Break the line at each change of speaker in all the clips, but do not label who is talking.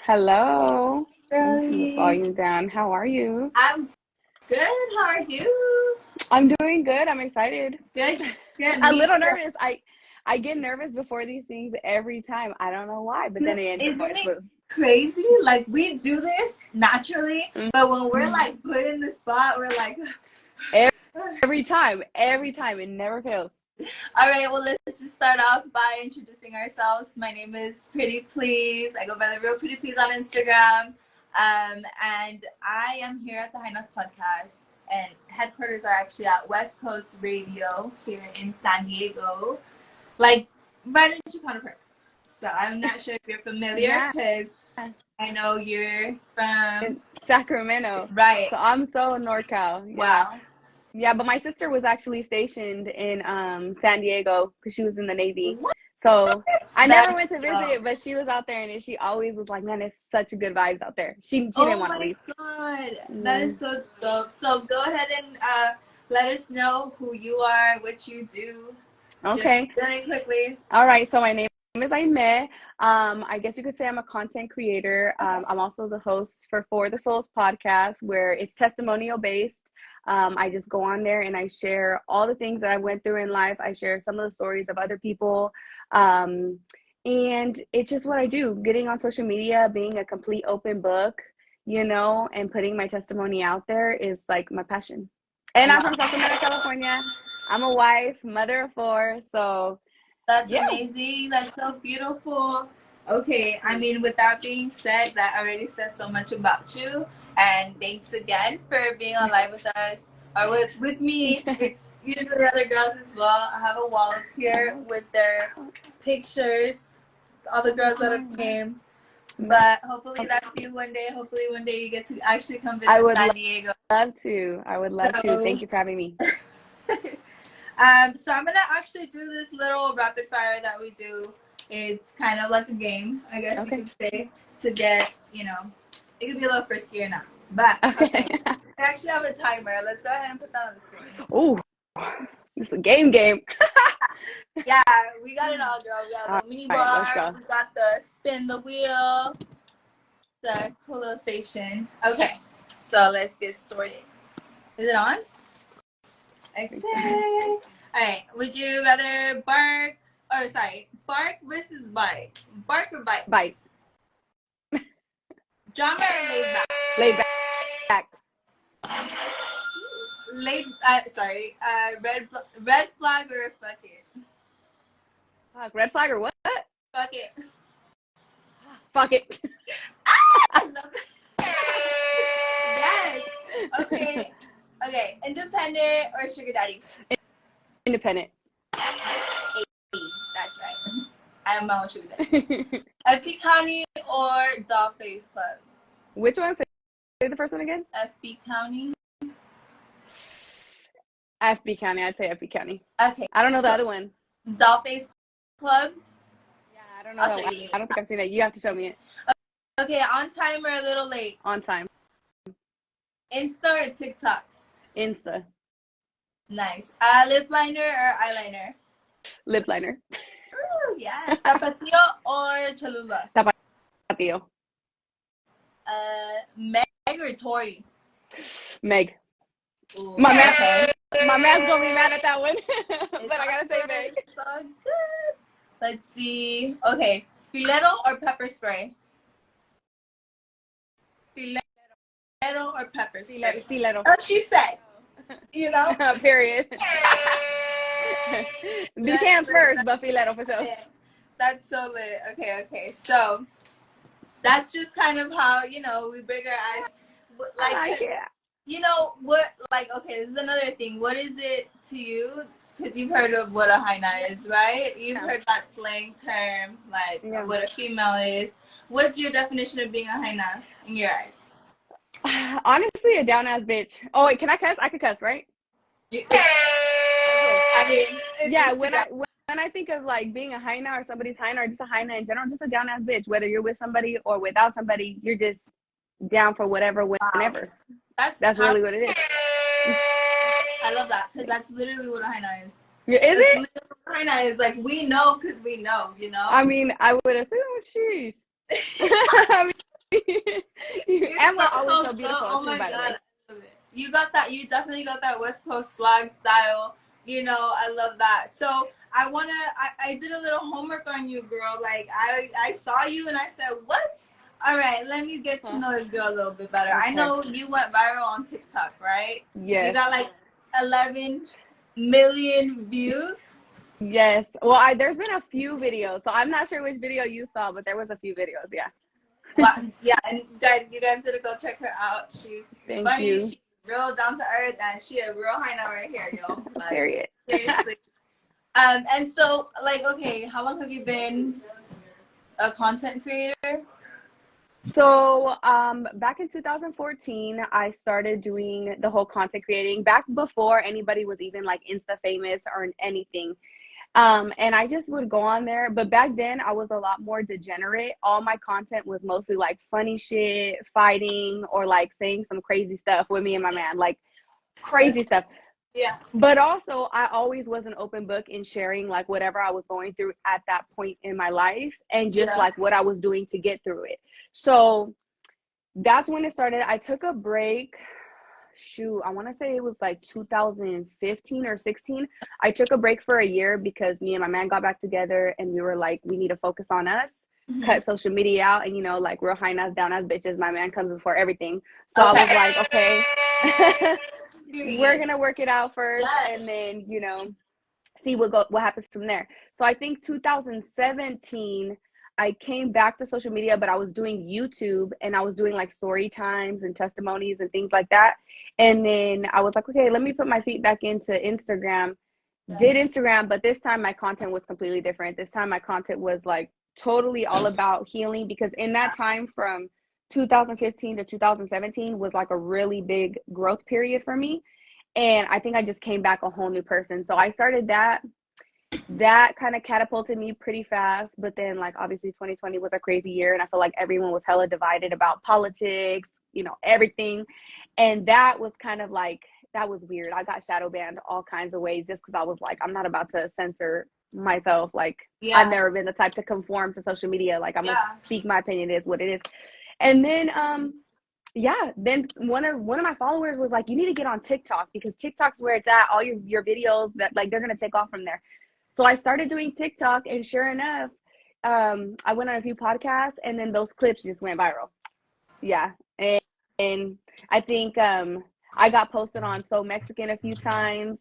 Hello. Let me turn this
Girlie.
volume down. How are you?
I'm good. How are you?
I'm doing good. I'm excited.
Good. Good.
A
Me
little
too.
nervous. I get nervous before these things every time. I don't know why, but then it ends up
Isn't
going
it
smooth.
crazy? Like we do this naturally, but when we're like put in the spot, we're like,
Every time. It never fails.
all right. Well, let's just start off by introducing ourselves. My name is PrettyPleaze. I go by the real PrettyPleaze on Instagram, and I am here at the Hynas podcast. And headquarters are actually at West Coast Radio here in San Diego, like right in Chicana. So I'm not sure if you're familiar
Yeah.
because I know you're from
In Sacramento.
right.
So I'm so Norcal. Yeah.
Wow.
Yeah, but my sister was actually stationed in San Diego because she was in the Navy.
What?
So I never
That's
went to visit, but she was out there, and she always was like, "Man, it's such good vibes out there." She didn't
oh
want to
my
leave.
god, that
Mm.
is so dope. So go ahead and let us know who you are, what you do, just
Okay.
really quickly.
All right. So my name is IcyAyme. I guess you could say I'm a content creator.
Okay.
I'm also the host for Forthesouls podcast, where it's testimonial based. I just go on there and I share all the things that I went through in life. I share some of the stories of other people. And it's just what I do, getting on social media, being a complete open book, and putting my testimony out there is like my passion. And I'm from Sacramento, California. I'm a wife, mother of four. So,
That's
yeah.
amazing. That's so beautiful. Okay, I mean, with that being said, that already says so much about you. And thanks again for being on live with us or with me. It's usually other girls as well. I have a wall up here with their pictures, all the girls that have came. But hopefully that's you one day. Hopefully one day you get to actually come
I
visit
would
San Diego.
love to. I would love to. Thank you for having me.
So I'm gonna actually do this little rapid fire that we do. It's kind of like a game, I guess
Okay.
you could say, to get, it could be a little friskier now. But okay. I actually have a timer. Let's go ahead and put that on the screen.
Oh, it's a game.
Yeah, we got it all, girl. We got the mini bar.
Let's go.
We got the spin the wheel. The cool little station. Okay, so let's get started. Is it on? Okay. All right. Would you rather bark versus bite? Bark or bite?
Bite.
Drama or laid back?
Laid back.
Red flag or fuck it?
Red flag or what?
Fuck it.
Fuck it.
I love it. Yes. Okay. Okay. Independent or sugar daddy?
Independent.
Hey, that's right. I am my own sugar daddy. FB County or Dollface Club?
Which one? Say the first one again.
FB County.
FB County. I'd say FB County.
Okay.
I don't know the other one.
Dollface Club.
Yeah, I don't know
I'll
that
show
one.
you.
I don't think I've seen that. You have to show me it.
Okay, on time or a little late?
On time.
Insta or TikTok?
Insta.
Nice. Lip liner or eyeliner?
Lip liner.
Ooh, yes. Tapatio or Cholula?
Tapatio.
Meg or Tori?
Meg.
Ooh,
My man's gonna be mad at that one. But I gotta say Meg.
It's so good. Let's see. Okay. Filero or pepper spray? Filero or pepper spray?
Filero.
Oh, she said. You know?
Period. These hands first, but filero for sure.
That's so lit. Okay. So that's just kind of how, we break our ice. Like, what, okay, this is another thing. What is it to you? Because you've heard of what a Hyna is, right? You've heard that slang term, like what a female is. What's your definition of being a Hyna in your eyes?
Honestly, a down-ass bitch. Oh, wait, can I cuss? I could cuss, right?
I mean,
yeah, when I think of like being a Hyna or somebody's Hyna or just a Hyna in general, just a down-ass bitch. Whether you're with somebody or without somebody, you're just down for whatever, whenever.
Wow.
That's really what it is.
I love that because that's literally what a Hyna is.
Is it?
Hyna is like we know because we know,
I mean, I would assume she's. I
You're
And we're always so
so
beautiful
oh
too,
my
by the
god,
way.
I love it. You got that. You definitely got that West Coast swag style. You know, I love that. So I did a little homework on you, girl. Like I saw you and I said, what? All right, let me get to
Huh.
know this girl a little bit better. I
Okay.
know you went viral on TikTok, right? You
Yes.
got like 11 million views.
Yes. Well, there's been a few videos, so I'm not sure which video you saw, but there was a few videos. Yeah.
Wow. Yeah, and you guys gotta go check her out. She's
Thank
funny.
you.
She's real down to earth, and she a real Hyna right here, yo. Like
Period.
seriously. And so like, okay, how long have you been a content creator?
So, back in 2014, I started doing the whole content creating back before anybody was even like Insta famous or anything. And I just would go on there. But back then, I was a lot more degenerate. All my content was mostly like funny shit, fighting, or like saying some crazy stuff with me and my man, like crazy stuff.
Yeah.
But also, I always was an open book in sharing like whatever I was going through at that point in my life and just
Yeah.
like what I was doing to get through it. So that's when it started. I took a break. Shoot, I want to say it was like 2015 or 16. I took a break for a year because me and my man got back together and we were like, we need to focus on us, cut social media out, and like real Hynas down as bitches. My man comes before everything. So I was like, okay, we're gonna work it out first,
Yes.
and then see what happens from there. So I think 2017 I came back to social media, but I was doing YouTube and I was doing like story times and testimonies and things like that. And then I was like, okay, let me put my feet back into Instagram. Did Instagram, but this time my content was completely different. This time my content was like totally all about healing, because in that time from 2015 to 2017 was like a really big growth period for me. And I think I just came back a whole new person. So I started that kind of catapulted me pretty fast. But then like obviously 2020 was a crazy year and I feel like everyone was hella divided about politics, everything. And that was kind of like, that was weird. I got shadow banned all kinds of ways just because I was like, I'm not about to censor myself. Like I've never been the type to conform to social media. Like I'm gonna speak my opinion, is what it is. And then then one of my followers was like, you need to get on TikTok because TikTok's where it's at. All your videos that like they're gonna take off from there. So I started doing TikTok, and sure enough, I went on a few podcasts, and then those clips just went viral. Yeah, and I think I got posted on So Mexican a few times.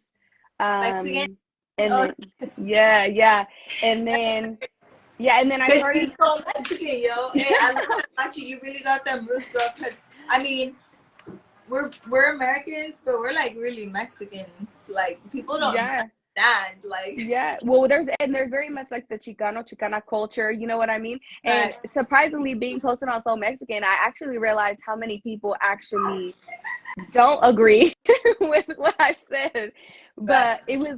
Mexican.
And then and then and then I
Cause
started.
she's so Mexican, yo. Hey, I love that you really got them roots, girl. Cause I mean, we're Americans, but we're like really Mexicans. Like people don't understand. Like
Well, there's very much like the Chicana culture, you know what I mean? And
right.
surprisingly, being posted on So Mexican, I actually realized how many people actually don't agree with what I said. But it was